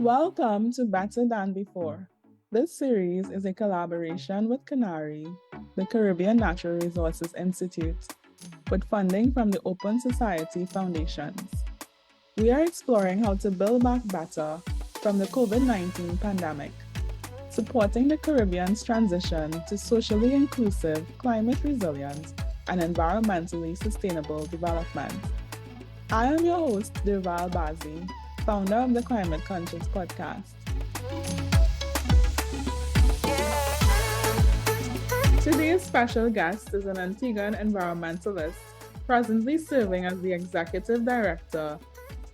Welcome to Better Than Before. This series is a collaboration with Canary, the Caribbean Natural Resources Institute, with funding from the Open Society Foundations. We are exploring how to build back better from the COVID-19 pandemic, supporting the Caribbean's transition to socially inclusive, climate resilient, and environmentally sustainable development. I am your host, Derval Barzey, founder of the Climate Conscious podcast. Today's special guest is an Antiguan environmentalist, presently serving as the executive director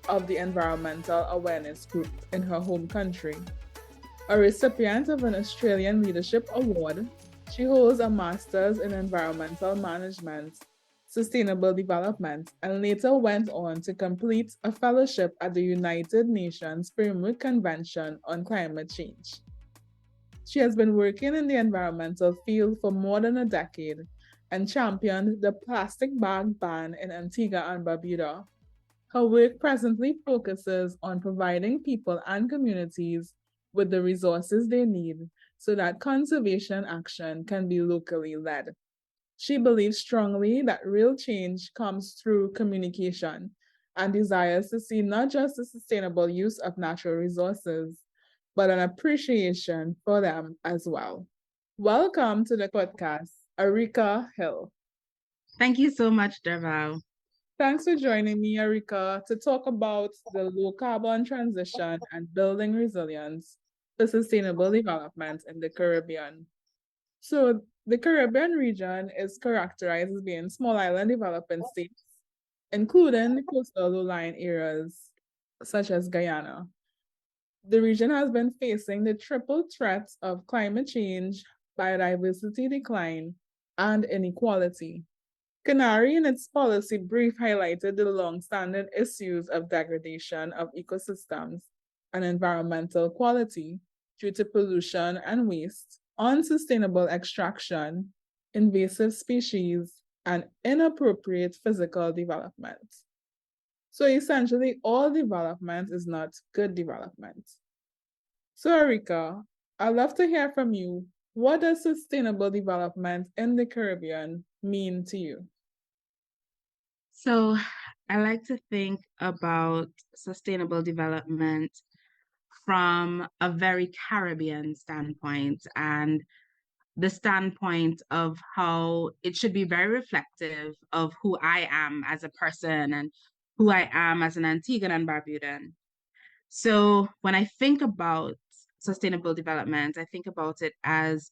of the Environmental Awareness Group in her home country. A recipient of an Australian Leadership Award, she holds a master's in environmental management, sustainable development, and later went on to complete a fellowship at the United Nations Framework Convention on Climate Change. She has been working in the environmental field for more than a decade and championed the plastic bag ban in Antigua and Barbuda. Her work presently focuses on providing people and communities with the resources they need so that conservation action can be locally led. She believes strongly that real change comes through communication and desires to see not just the sustainable use of natural resources, but an appreciation for them as well. Welcome to the podcast, Arica Hill. Thank you so much, Derval. Thanks for joining me, Arica, to talk about the low carbon transition and building resilience for sustainable development in the Caribbean. So, the Caribbean region is characterized as being small island developing states, including the coastal low-lying areas such as Guyana. The region has been facing the triple threats of climate change, biodiversity decline, and inequality. Canary, in its policy brief, highlighted the long-standing issues of degradation of ecosystems and environmental quality due to pollution and waste, unsustainable extraction, invasive species, and inappropriate physical development. So essentially, all development is not good development. So, Arica, I'd love to hear from you. What does sustainable development in the Caribbean mean to you? So, I like to think about sustainable development from a very Caribbean standpoint and the standpoint of how it should be very reflective of who I am as a person and who I am as an Antiguan and Barbudan. So, when I think about sustainable development, I think about it as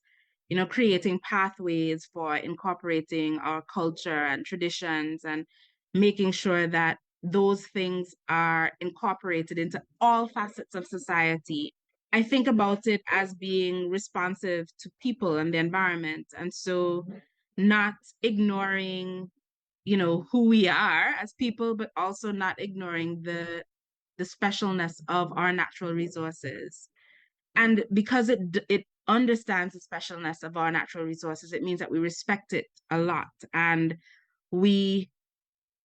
creating pathways for incorporating our culture and traditions and making sure that those things are incorporated into all facets of society. I think about it as being responsive to people and the environment. And so not ignoring, who we are as people, but also not ignoring the specialness of our natural resources. And because it understands the specialness of our natural resources, it means that we respect it a lot and we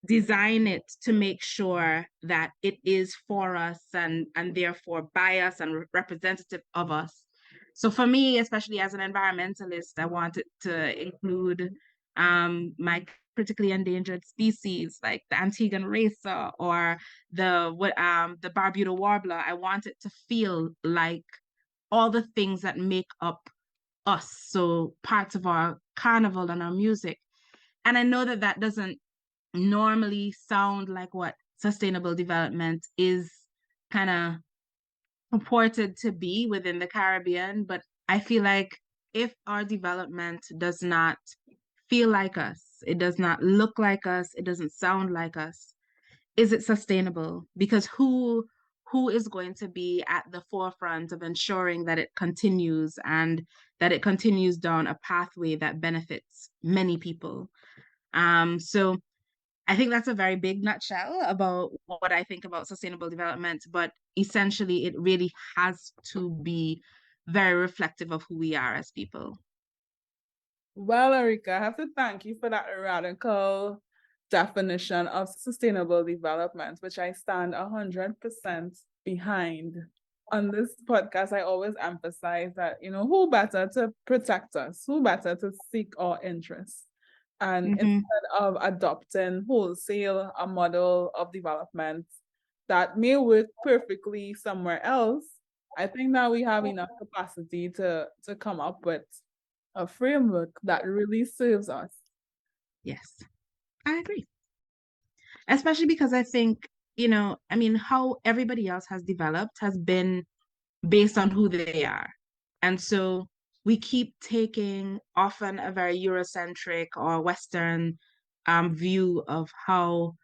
design it to make sure that it is for us and therefore by us and representative of us. So for me, especially as an environmentalist, I wanted to include my critically endangered species like the Antiguan racer or the Barbuda warbler. I want it to feel like all the things that make up us, so parts of our carnival and our music. And I know that that doesn't normally sound like what sustainable development is kind of purported to be within the Caribbean, but I feel like if our development does not feel like us, it does not look like us, it doesn't sound like us, is it sustainable? Because who is going to be at the forefront of ensuring that it continues and that it continues down a pathway that benefits many people? So I think that's a very big nutshell about what I think about sustainable development, but essentially it really has to be very reflective of who we are as people. Well, Arica, I have to thank you for that radical definition of sustainable development, which I stand 100% behind. on this podcast, I always emphasize that, who better to protect us? Who better to seek our interests? And Mm-hmm. instead of adopting wholesale a model of development that may work perfectly somewhere else, I think that we have enough capacity to come up with a framework that really serves us. Yes, I agree. Especially because I think, I mean, how everybody else has developed has been based on who they are. And so we keep taking often a very Eurocentric or Western view of how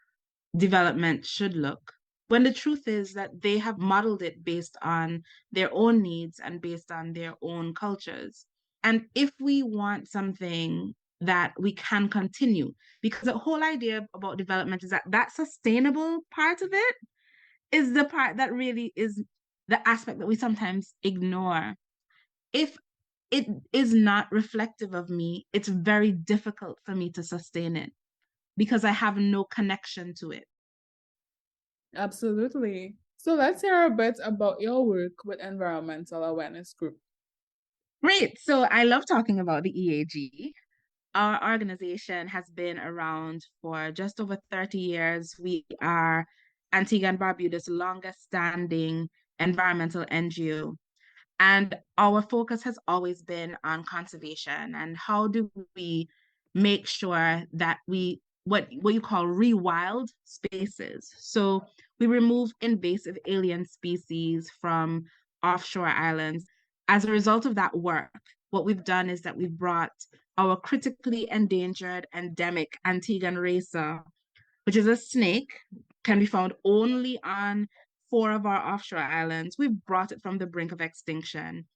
development should look, when the truth is that they have modeled it based on their own needs and based on their own cultures. And if we want something that we can continue, because the whole idea about development is that that sustainable part of it is the part that really is the aspect that we sometimes ignore. If it is not reflective of me, it's very difficult for me to sustain it because I have no connection to it. Absolutely. So let's hear a bit about your work with Environmental Awareness Group. Great. So I love talking about the EAG. Our organization has been around for just over 30 years. We are Antigua and Barbuda's longest standing environmental NGO. And our focus has always been on conservation and how do we make sure that we what you call rewild spaces. So we remove invasive alien species from offshore islands. As a result of that work, what we've done is that we've brought our critically endangered endemic Antiguan racer, which is a snake, can be found only on four of our offshore islands. We've brought it from the brink of extinction.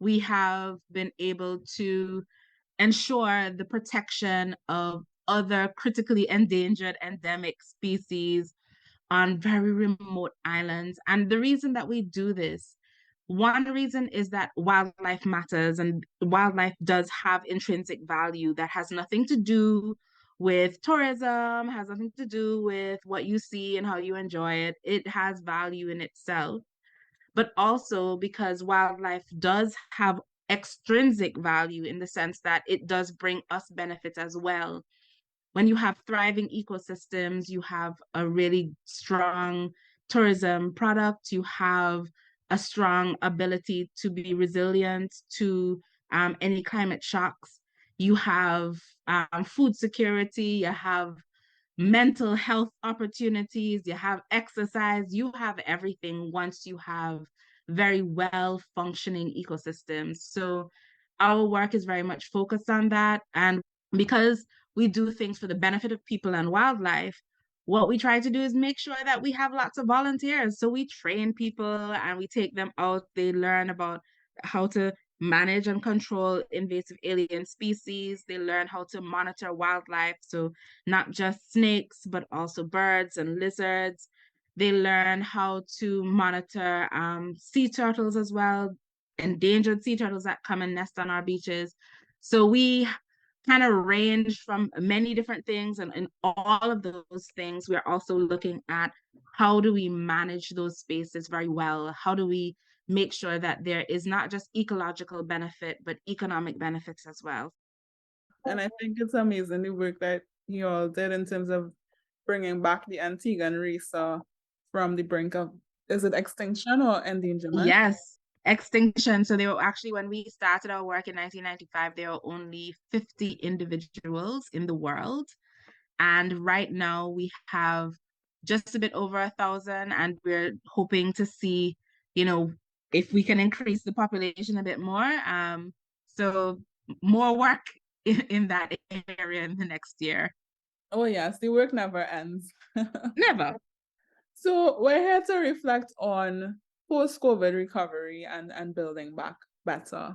We have been able to ensure the protection of other critically endangered endemic species on very remote islands. And the reason that we do this, one reason is that wildlife matters and wildlife does have intrinsic value that has nothing to do with tourism, has nothing to do with what you see and how you enjoy it. It has value in itself, but also because wildlife does have extrinsic value in the sense that it does bring us benefits as well. When you have thriving ecosystems, you have a really strong tourism product, you have a strong ability to be resilient to any climate shocks. You have food security, you have mental health opportunities, you have exercise, you have everything once you have very well functioning ecosystems. So our work is very much focused on that. And because we do things for the benefit of people and wildlife, what we try to do is make sure that we have lots of volunteers. So we train people and we take them out, they learn about how to manage and control invasive alien species. They learn how to monitor wildlife. So not just snakes, but also birds and lizards. They learn how to monitor sea turtles as well, endangered sea turtles that come and nest on our beaches. So we kind of range from many different things. And in all of those things, we're also looking at how do we manage those spaces very well? How do we make sure that there is not just ecological benefit, but economic benefits as well? And I think it's amazing the work that you all did in terms of bringing back the Antiguan race from the brink of, is it extinction or endangerment? Yes, extinction. So they were actually, when we started our work in 1995, there were only 50 individuals in the world. And right now we have just a bit over 1,000, and we're hoping to see, if we can increase the population a bit more. So more work in that area in the next year. Oh, yes, the work never ends. Never. So we're here to reflect on post-COVID recovery and building back better.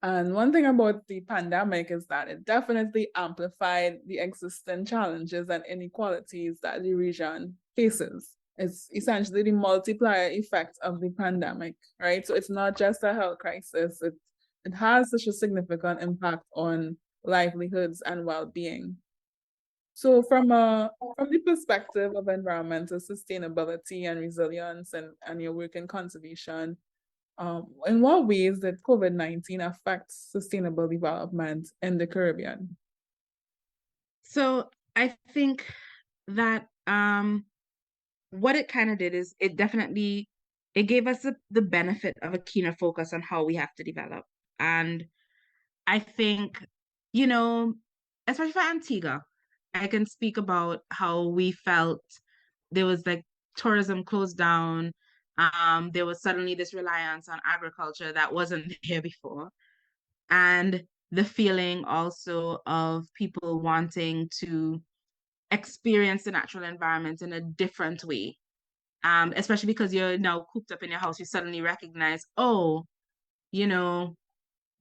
And one thing about the pandemic is that it definitely amplified the existing challenges and inequalities that the region faces. It's essentially the multiplier effect of the pandemic, right? So it's not just a health crisis, it has such a significant impact on livelihoods and well-being. So from the perspective of environmental sustainability and resilience and your work in conservation, In what ways did COVID-19 affect sustainable development in the Caribbean? So I think that what it kind of did is it gave us the benefit of a keener focus on how we have to develop. And I think, you know, especially for Antigua, I can speak about how we felt there was like tourism closed down. There was suddenly this reliance on agriculture that wasn't here before. And the feeling also of people wanting to experience the natural environment in a different way. Especially because you're now cooped up in your house, you suddenly recognize, oh, you know,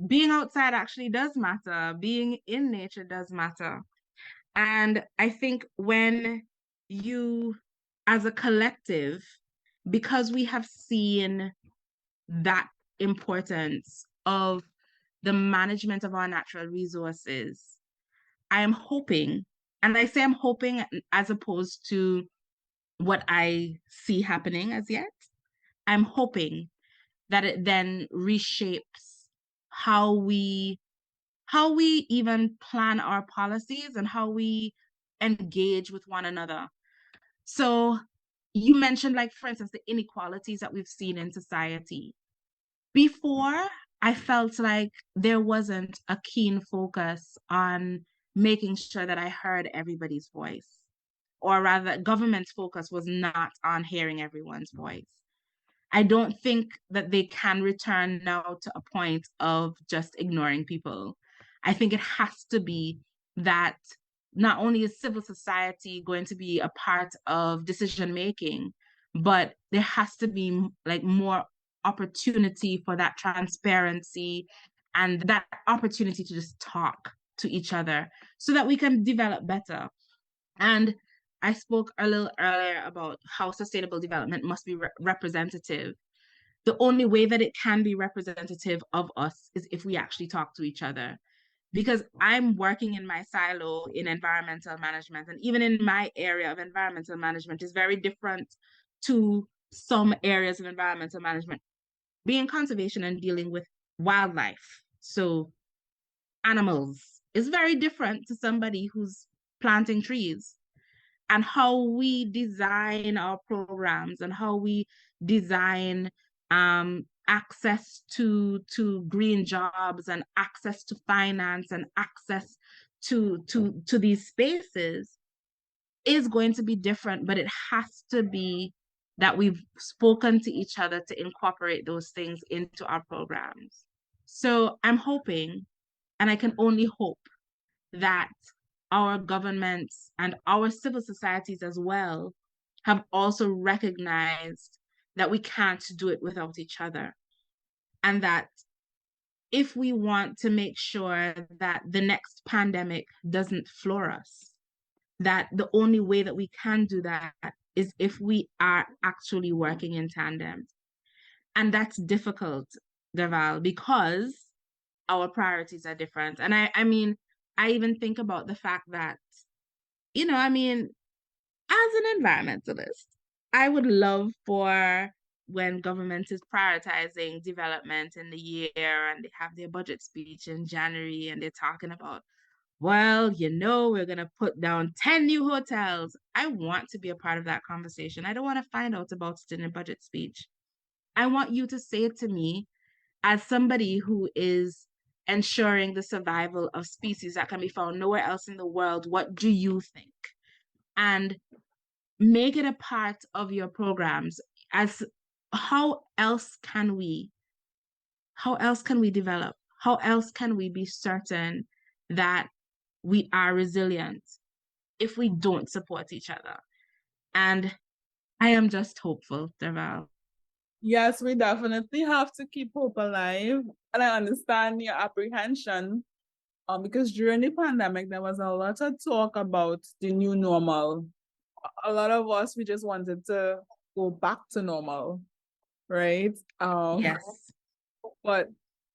being outside actually does matter. Being in nature does matter. And I think when you, as a collective, because we have seen that importance of the management of our natural resources, I am hoping, and I say I'm hoping as opposed to what I see happening as yet, I'm hoping that it then reshapes how we how we even plan our policies and how we engage with one another. So you mentioned, like, for instance, the inequalities that we've seen in society. Before, I felt like there wasn't a keen focus on making sure that I heard everybody's voice, or rather, government's focus was not on hearing everyone's voice. I don't think that they can return now to a point of just ignoring people. I think it has to be that not only is civil society going to be a part of decision making, but there has to be like more opportunity for that transparency and that opportunity to just talk to each other so that we can develop better. And I spoke a little earlier about how sustainable development must be representative. The only way that it can be representative of us is if we actually talk to each other. Because I'm working in my silo in environmental management, and even in my area of environmental management is very different to some areas of environmental management, being conservation and dealing with wildlife. So animals is very different to somebody who's planting trees, and how we design our programs and how we design access to green jobs and access to finance and access to these spaces is going to be different, but it has to be that we've spoken to each other to incorporate those things into our programs. So I'm hoping, and I can only hope, that our governments and our civil societies as well have also recognized that we can't do it without each other. And that if we want to make sure that the next pandemic doesn't floor us, that the only way that we can do that is if we are actually working in tandem. And that's difficult, Derval, because our priorities are different. And I mean, I even think about the fact that, I mean, as an environmentalist, I would love for when government is prioritizing development in the year and they have their budget speech in January and they're talking about, well, we're going to put down 10 new hotels. I want to be a part of that conversation. I don't want to find out about it in a budget speech. I want you to say it to me as somebody who is ensuring the survival of species that can be found nowhere else in the world. What do you think? And make it a part of your programs. As how else can we develop, how else can we be certain that we are resilient if we don't support each other? And I am just hopeful, Derval. Yes, we definitely have to keep hope alive. And I understand your apprehension, because during the pandemic, there was a lot of talk about the new normal. A lot of us, we just wanted to go back to normal, right? Yes. But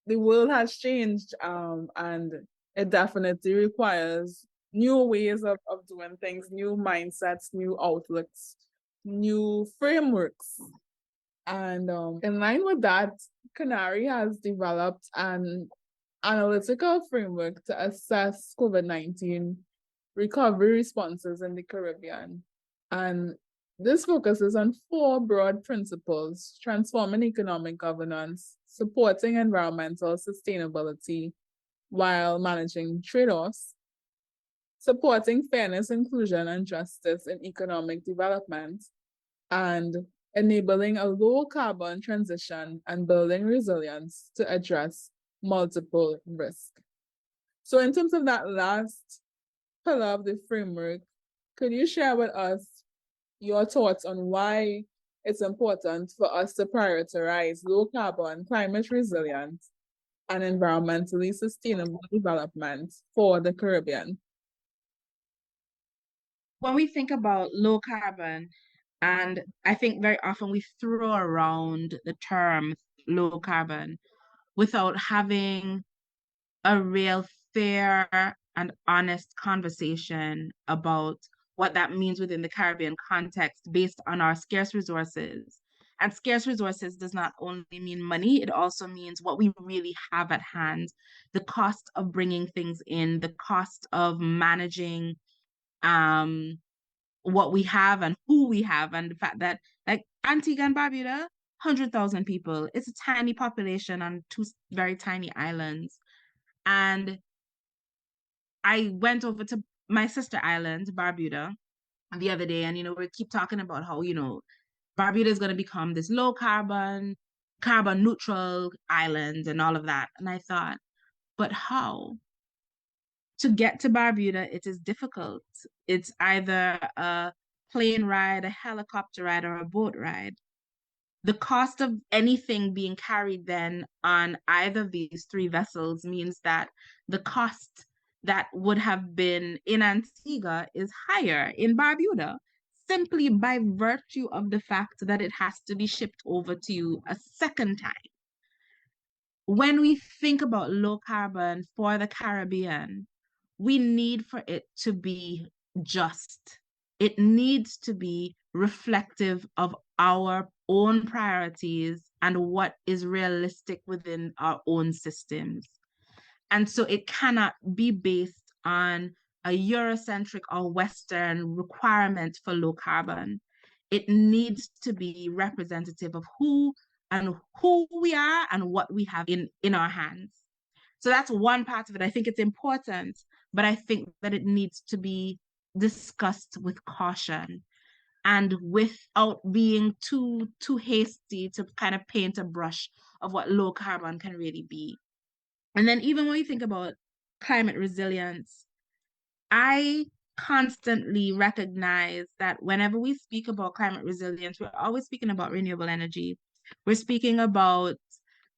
the world has changed, and it definitely requires new ways of doing things, new mindsets, new outlooks, new frameworks. And in line with that, Canary has developed an analytical framework to assess COVID-19 recovery responses in the Caribbean. And this focuses on four broad principles: transforming economic governance, supporting environmental sustainability while managing trade offs, supporting fairness, inclusion, and justice in economic development, and enabling a low carbon transition and building resilience to address multiple risks. So, in terms of that last pillar of the framework, could you share with us your thoughts on why it's important for us to prioritize low carbon, climate resilient, and environmentally sustainable development for the Caribbean? When we think about low carbon, and I think very often we throw around the term low carbon without having a real fair and honest conversation about what that means within the Caribbean context based on our scarce resources. And scarce resources does not only mean money, it also means what we really have at hand, the cost of bringing things in, the cost of managing um, what we have and who we have, and the fact that, like, Antigua and Barbuda, 100,000 people. It's a tiny population on two very tiny islands. And I went over to my sister island, Barbuda, the other day, and we keep talking about how, Barbuda is going to become this low carbon, carbon neutral island and all of that. And I thought, but how? To get to Barbuda, it is difficult. It's either a plane ride, a helicopter ride, or a boat ride. The cost of anything being carried then on either of these three vessels means that the cost that would have been in Antigua is higher in Barbuda, simply by virtue of the fact that it has to be shipped over to you a second time. When we think about low carbon for the Caribbean, we need for it to be just. It needs to be reflective of our own priorities and what is realistic within our own systems. And so it cannot be based on a Eurocentric or Western requirement for low carbon. It needs to be representative of who we are and what we have in our hands. So that's one part of it. I think it's important, but I think that it needs to be discussed with caution and without being too hasty to kind of paint a brush of what low carbon can really be. And then even when you think about climate resilience, I constantly recognize that whenever we speak about climate resilience, we're always speaking about renewable energy. We're speaking about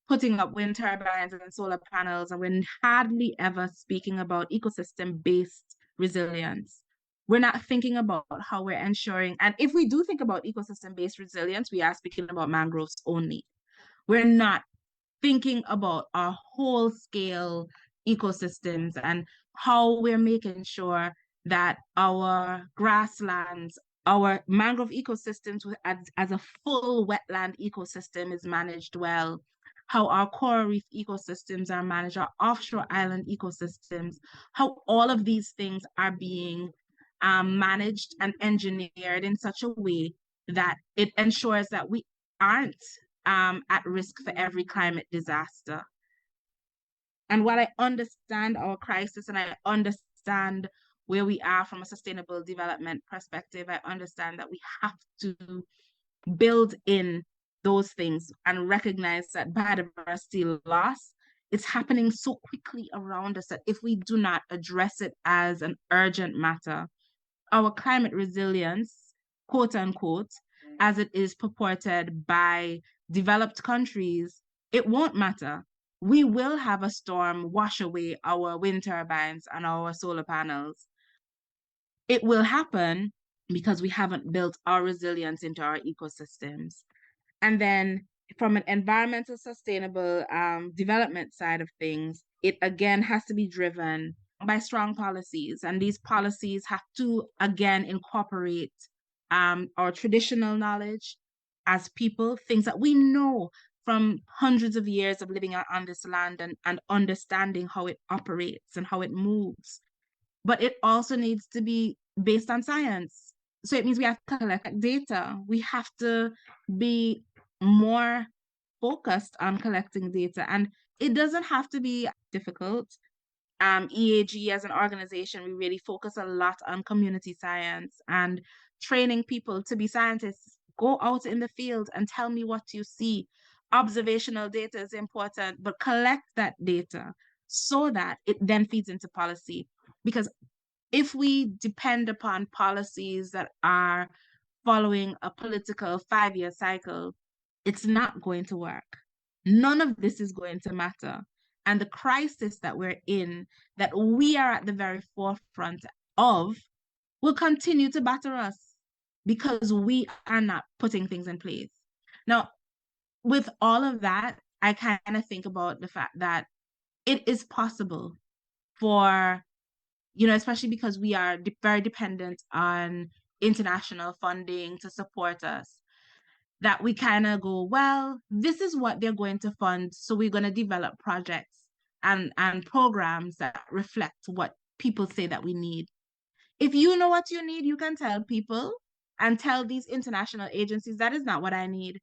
putting up wind turbines and solar panels, and we're hardly ever speaking about ecosystem-based resilience. We're not thinking about how we're ensuring, and if we do think about ecosystem-based resilience, we are speaking about mangroves only. We're not thinking about our whole scale ecosystems and how we're making sure that our grasslands, our mangrove ecosystems as a full wetland ecosystem is managed well, how our coral reef ecosystems are managed, our offshore island ecosystems, how all of these things are being managed and engineered in such a way that it ensures that we aren't at risk for every climate disaster. And while I understand our crisis and I understand where we are from a sustainable development perspective, I understand that we have to build in those things and recognize that biodiversity loss is happening so quickly around us that if we do not address it as an urgent matter, our climate resilience, quote unquote, as it is purported by developed countries, it won't matter. We will have a storm wash away our wind turbines and our solar panels. It will happen because we haven't built our resilience into our ecosystems. And then from an environmental sustainable development side of things, it again has to be driven by strong policies. And these policies have to, again, incorporate our traditional knowledge as people, things that we know from hundreds of years of living on this land and understanding how it operates and how it moves. But it also needs to be based on science. So it means we have to collect data. We have to be more focused on collecting data. And it doesn't have to be difficult. EAG as an organization, we really focus a lot on community science and training people to be scientists. Go out in the field and tell me what you see. Observational data is important, but collect that data so that it then feeds into policy. Because if we depend upon policies that are following a political 5-year cycle, it's not going to work. None of this is going to matter. And the crisis that we're in, that we are at the very forefront of, will continue to batter us because we are not putting things in place. Now, with all of that, I kind of think about the fact that it is possible for, especially because we are very dependent on international funding to support us, that we kind of go, well, this is what they're going to fund, so we're going to develop projects and programs that reflect what people say that we need. If you know what you need, you can tell people and tell these international agencies, that is not what I need.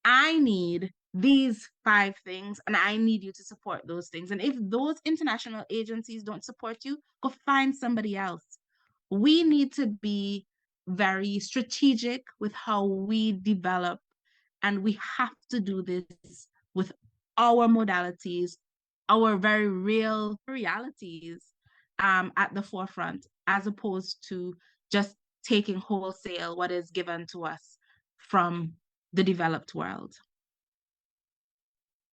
I need these 5 things, and I need you to support those things. And if those international agencies don't support you, go find somebody else. We need to be very strategic with how we develop, and we have to do this with our modalities, our very real realities at the forefront, as opposed to just taking wholesale what is given to us from the developed world.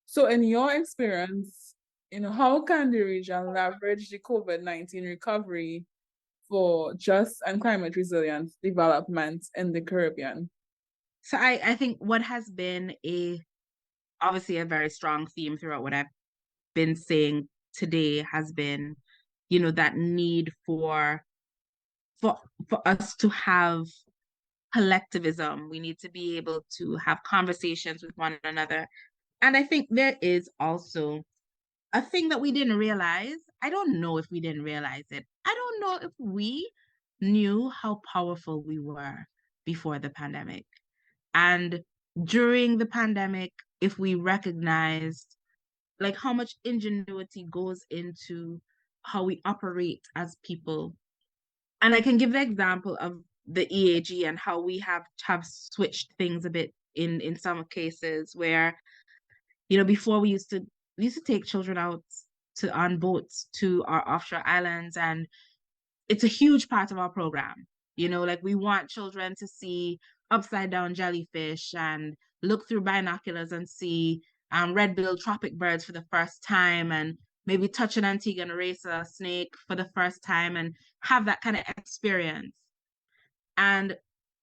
So, in your experience, how can the region leverage the COVID-19 recovery for just and climate resilient development in the Caribbean? So I think what has been obviously a very strong theme throughout what I've been saying today has been, that need for for us to have collectivism. We need to be able to have conversations with one another. And I think there is also a thing that we didn't realize. I don't know if we didn't realize it. I don't know if we knew how powerful we were before the pandemic. And during the pandemic, if we recognized like how much ingenuity goes into how we operate as people. And I can give the example of the EAG and how we have switched things a bit in some cases where, before we used to take children out to on boats to our offshore islands, and it's a huge part of our program. Like we want children to see upside down jellyfish and look through binoculars and see red-billed tropic birds for the first time, and maybe touch an Antigua and racer snake for the first time and have that kind of experience. And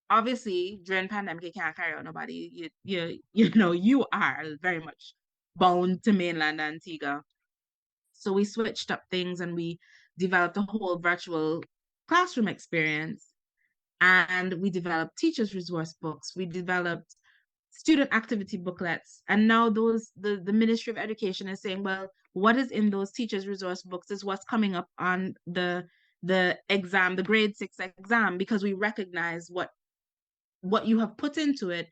obviously during pandemic you can't carry out nobody. You are very much bound to mainland Antigua. So we switched up things and we developed a whole virtual classroom experience. And we developed teachers' resource books. We developed student activity booklets. And now the Ministry of Education is saying, well, what is in those teachers' resource books is what's coming up on the exam, the grade 6 exam, because we recognize what you have put into it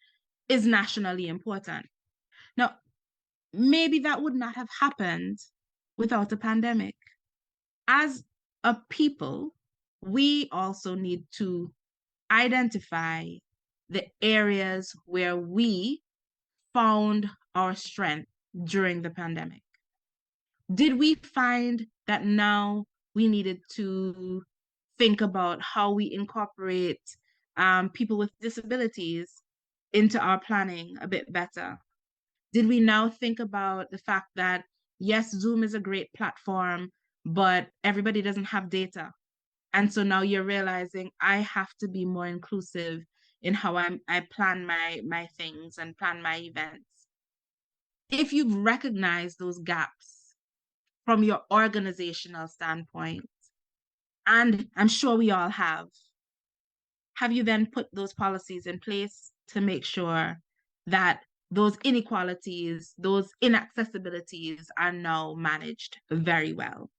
is nationally important. Now, maybe that would not have happened without a pandemic. As a people, we also need to identify the areas where we found our strength during the pandemic. Did we find that now we needed to think about how we incorporate people with disabilities into our planning a bit better? Did we now think about the fact that, yes, Zoom is a great platform, but everybody doesn't have data? And so now you're realizing I have to be more inclusive in how I plan my things and plan my events. If you've recognized those gaps from your organizational standpoint, and I'm sure we all have you then put those policies in place to make sure that those inequalities, those inaccessibilities are now managed very well.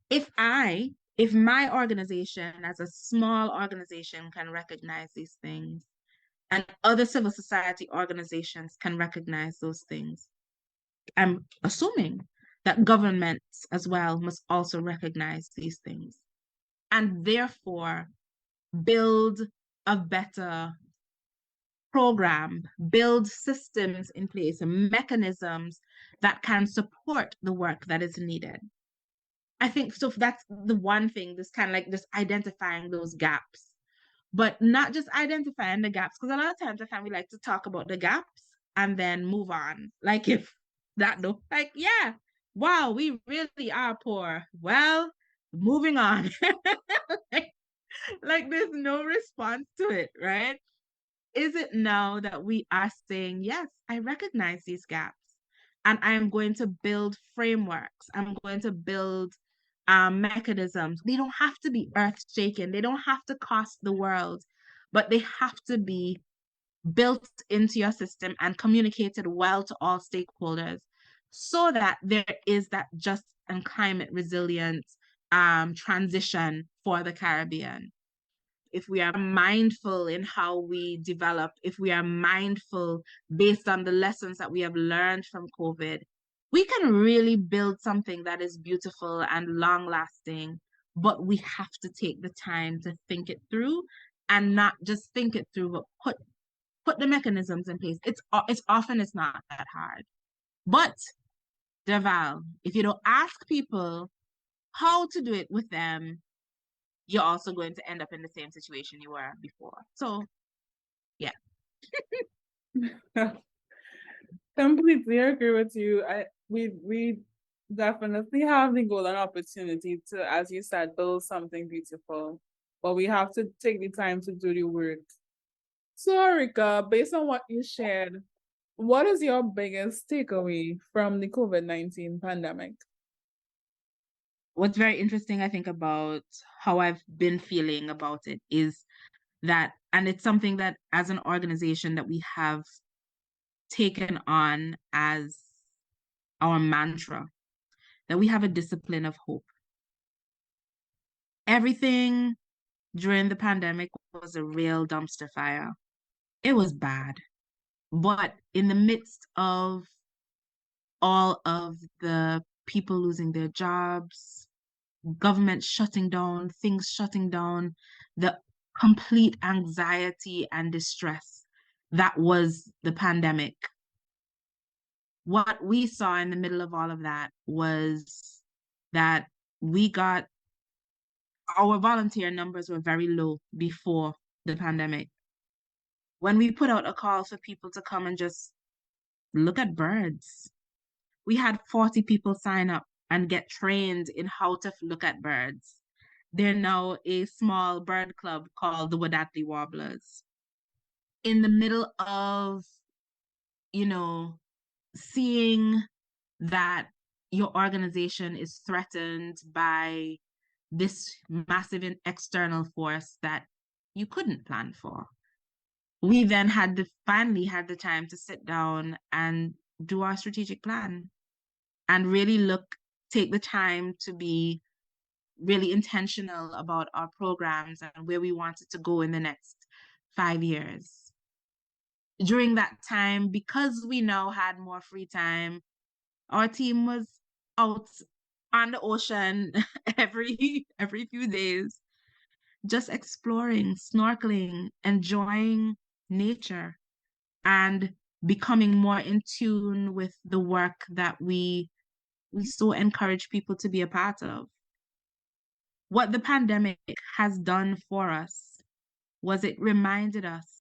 If my organization as a small organization can recognize these things, and other civil society organizations can recognize those things, I'm assuming that governments as well must also recognize these things and therefore build a better program, build systems in place and mechanisms that can support the work that is needed. I think so. That's the one thing, this kind of like just identifying those gaps, but not just identifying the gaps, because a lot of times I find we like to talk about the gaps and then move on. Like if that though, like, yeah, wow, we really are poor. Well, moving on. like there's no response to it, right? Is it now that we are saying, yes, I recognize these gaps and I'm going to build frameworks, I'm going to build mechanisms. They don't have to be earth shaking, they don't have to cost the world, but they have to be built into your system and communicated well to all stakeholders so that there is that just and climate resilient transition for the Caribbean. If we are mindful in how we develop, if we are mindful based on the lessons that we have learned from COVID, we can really build something that is beautiful and long lasting. But we have to take the time to think it through and not just think it through, but put the mechanisms in place. It's not that hard. But Derval, if you don't ask people how to do it with them, you're also going to end up in the same situation you were before. So, yeah. Completely agree with you. We definitely have the golden opportunity to, as you said, build something beautiful. But we have to take the time to do the work. So, Arica, based on what you shared, what is your biggest takeaway from the COVID-19 pandemic? What's very interesting, I think, about how I've been feeling about it is that, and it's something that as an organization that we have taken on as our mantra, that we have a discipline of hope. Everything during the pandemic was a real dumpster fire. It was bad. But in the midst of all of the people losing their jobs, government shutting down, things shutting down, the complete anxiety and distress that was the pandemic. What we saw in the middle of all of that was that we got our volunteer numbers were very low before the pandemic. When we put out a call for people to come and just look at birds, we had 40 people sign up and get trained in how to look at birds. They're now a small bird club called the Wadatli Warblers. In the middle of, you know, seeing that your organization is threatened by this massive external force that you couldn't plan for. We then finally had the time to sit down and do our strategic plan and really take the time to be really intentional about our programs and where we wanted to go in the next 5 years. During that time, because we now had more free time, our team was out on the ocean every few days, just exploring, snorkeling, enjoying nature, and becoming more in tune with the work that we so encourage people to be a part of. What the pandemic has done for us was it reminded us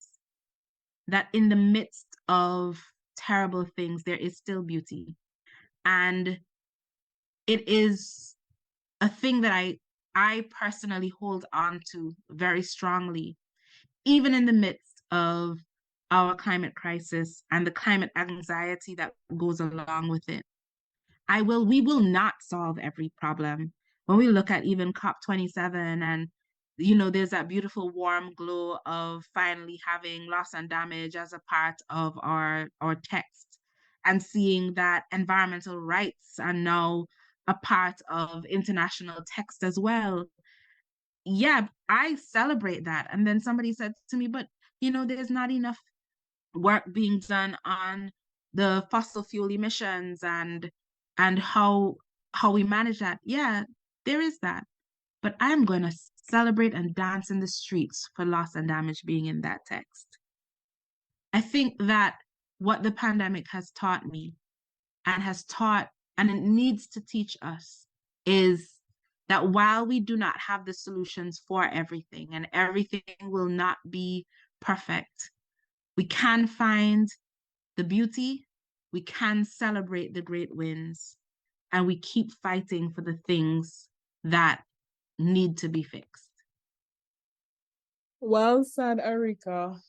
that in the midst of terrible things, there is still beauty. And it is a thing that I personally hold on to very strongly, even in the midst of our climate crisis and the climate anxiety that goes along with it. We will not solve every problem. When we look at even COP27 and there's that beautiful warm glow of finally having loss and damage as a part of our text and seeing that environmental rights are now a part of international text as well. Yeah, I celebrate that. And then somebody said to me, but there's not enough work being done on the fossil fuel emissions and how we manage that. Yeah, there is that. But I'm going to celebrate and dance in the streets for loss and damage being in that text. I think that what the pandemic has taught me and has taught, and it needs to teach us, is that while we do not have the solutions for everything and everything will not be perfect, we can find the beauty, we can celebrate the great wins, and we keep fighting for the things that need to be fixed. Well said, Arica.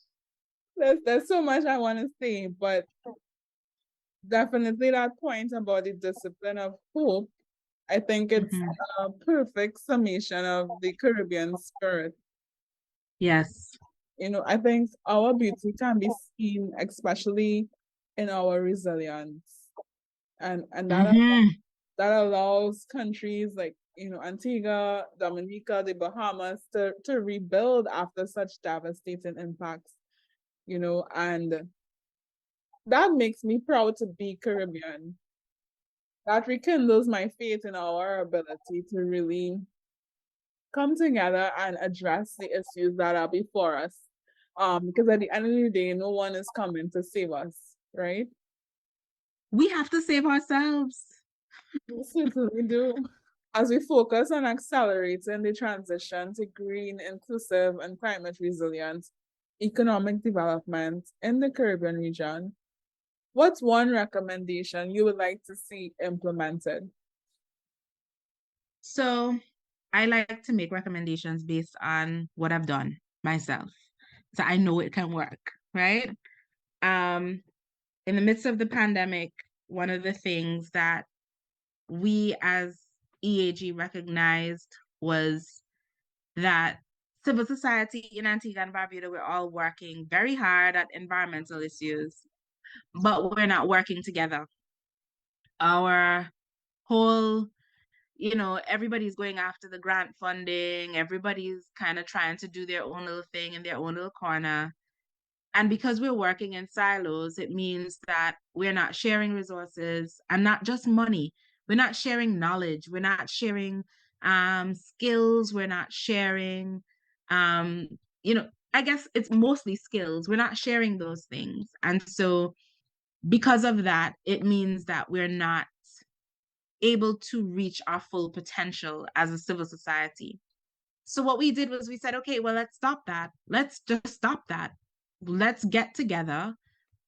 There's so much I want to say, but definitely that point about the discipline of hope, I think it's Mhm. a perfect summation of the Caribbean spirit. Yes. I think our beauty can be seen, especially in our resilience. And Hmm. that allows countries like, Antigua, Dominica, the Bahamas to rebuild after such devastating impacts, and that makes me proud to be Caribbean. That rekindles my faith in our ability to really come together and address the issues that are before us. Because at the end of the day, no one is coming to save us, right? We have to save ourselves. We certainly do. As we focus on accelerating the transition to green, inclusive, and climate resilient economic development in the Caribbean region, what's one recommendation you would like to see implemented? So I like to make recommendations based on what I've done myself. So I know it can work, right? Um, in the midst of the pandemic, one of the things that we as EAG recognized was that civil society in Antigua and Barbuda, we're all working very hard at environmental issues, but we're not working together. Our whole, everybody's going after the grant funding, everybody's kind of trying to do their own little thing in their own little corner. And because we're working in silos, it means that we're not sharing resources and not just money. We're not sharing knowledge. We're not sharing skills. We're not sharing, um, I guess it's mostly skills. We're not sharing those things. And so because of that, it means that we're not able to reach our full potential as a civil society. So what we did was we said, okay, well, let's stop that. Let's just stop that. Let's get together.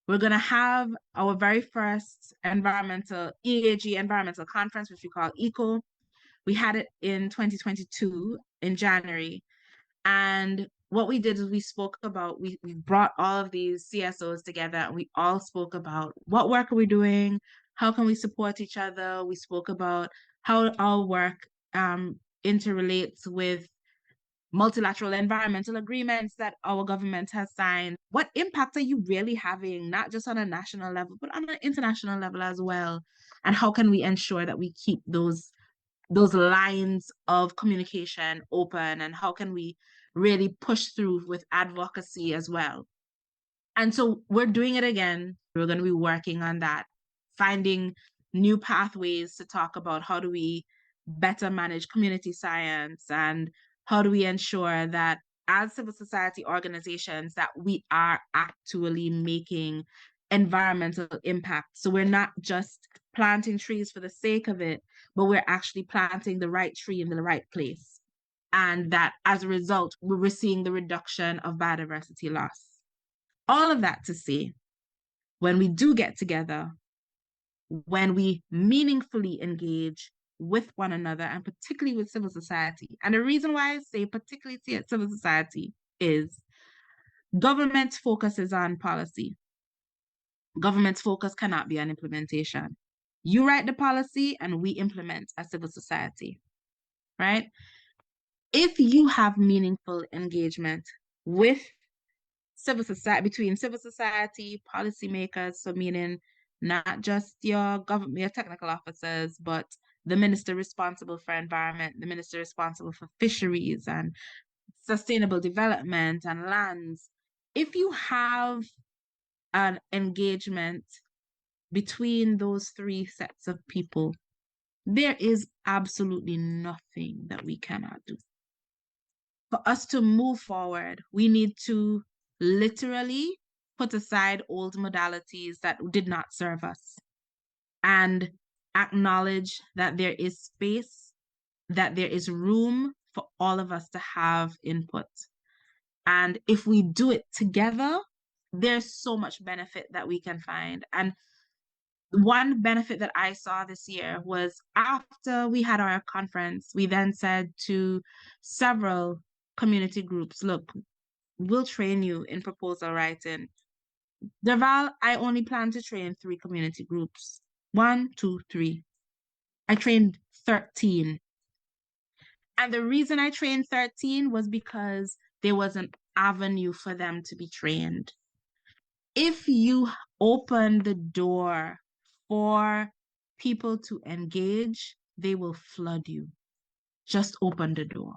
We're going to have our very first environmental EAG environmental conference, which we call ECO. We had it in 2022 in January. And what we did is we spoke about, we brought all of these CSOs together and we all spoke about what work are we doing? How can we support each other? We spoke about how our work interrelates with multilateral environmental agreements that our government has signed. What impact are you really having, not just on a national level, but on an international level as well? And how can we ensure that we keep those lines of communication open, and how can we really push through with advocacy as well? And so we're doing it again. We're going to be working on that, finding new pathways to talk about how do we better manage community science and how do we ensure that as civil society organizations that we are actually making environmental impact. So we're not just planting trees for the sake of it, but we're actually planting the right tree in the right place. And that as a result, we're seeing the reduction of biodiversity loss. All of that to say, when we do get together, when we meaningfully engage with one another and particularly with civil society. And the reason why I say particularly civil society is government focuses on policy. Government's focus cannot be on implementation. You write the policy and we implement as civil society, right? If you have meaningful engagement with civil society, between civil society, policymakers, so meaning not just your government, your technical officers, but the minister responsible for environment, the minister responsible for fisheries and sustainable development and lands. If you have an engagement between those three sets of people, there is absolutely nothing that we cannot do. For us to move forward, we need to literally put aside old modalities that did not serve us and acknowledge that there is space, that there is room for all of us to have input. And if we do it together, there's so much benefit that we can find. And one benefit that I saw this year was after we had our conference, we then said to several community groups, look, we'll train you in proposal writing. Derval, I only plan to train 3 community groups. 1, 2, 3. I trained 13. And the reason I trained 13 was because there was an avenue for them to be trained. If you open the door for people to engage, they will flood you. Just open the door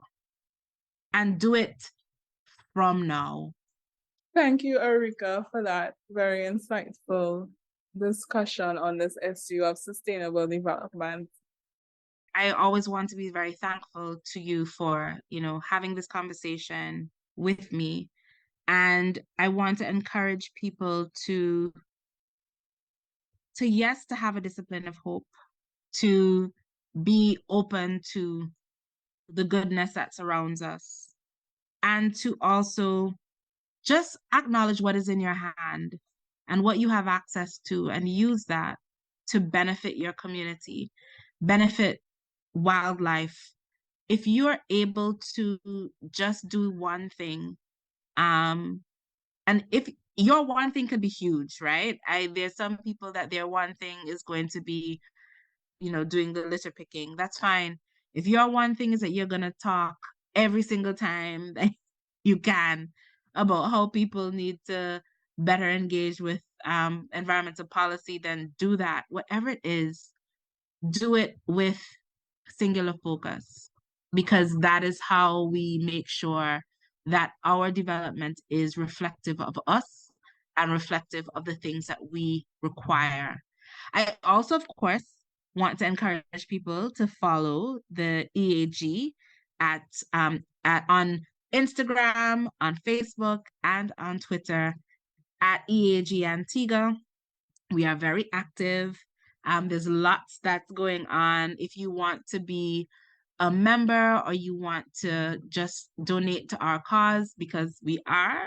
and do it from now. Thank you, Arica, for that very insightful discussion on this issue of sustainable development. I always want to be very thankful to you for, having this conversation with me. And I want to encourage people to yes, to have a discipline of hope, to be open to the goodness that surrounds us, and to also just acknowledge what is in your hand and what you have access to, and use that to benefit your community, benefit wildlife. If you're able to just do one thing, and if your one thing can be huge, right? There's some people that their one thing is going to be, doing the litter picking. That's fine. If your one thing is that you're gonna talk every single time that you can about how people need to better engage with environmental policy, then do that. Whatever it is, do it with singular focus, because that is how we make sure that our development is reflective of us and reflective of the things that we require. I also, of course, want to encourage people to follow the EAG on Instagram, on Facebook, and on Twitter at EAG Antigua. We are very active. There's lots that's going on. If you want to be a member or you want to just donate to our cause, because we are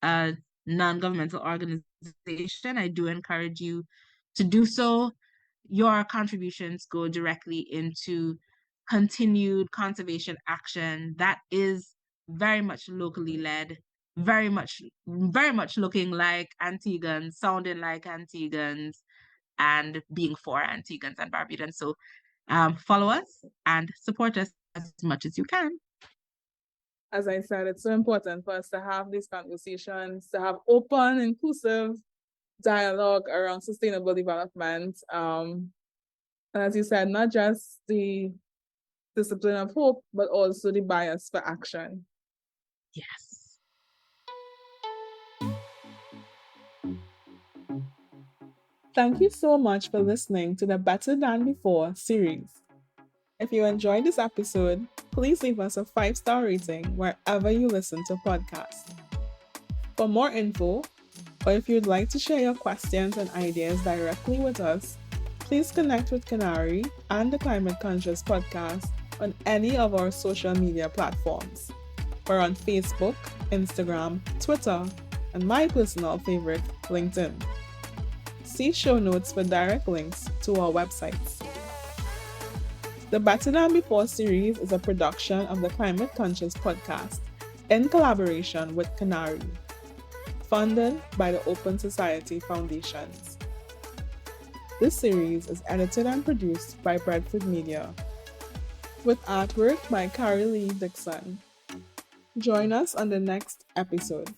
a non-governmental organization, I do encourage you to do so. Your contributions go directly into continued conservation action that is very much locally led, very much looking like Antiguans, sounding like Antiguans, and being for Antiguans and Barbudans. So follow us and support us as much as you can. As I said, it's so important for us to have these conversations, to have open, inclusive dialogue around sustainable development. And as you said, not just the discipline of hope, but also the bias for action. Yes. Thank you so much for listening to the Better Than Before series. If you enjoyed this episode, please leave us a 5-star rating wherever you listen to podcasts. For more info, or if you'd like to share your questions and ideas directly with us, please connect with Canary and the Climate Conscious Podcast on any of our social media platforms. We're on Facebook, Instagram, Twitter, and my personal favorite, LinkedIn. See show notes for direct links to our websites. The Better Than Before series is a production of the Climate Conscious Podcast in collaboration with Canary, funded by the Open Society Foundations. This series is edited and produced by Bradford Media. with artwork by Carrie Lee Dixon. Join us on the next episode.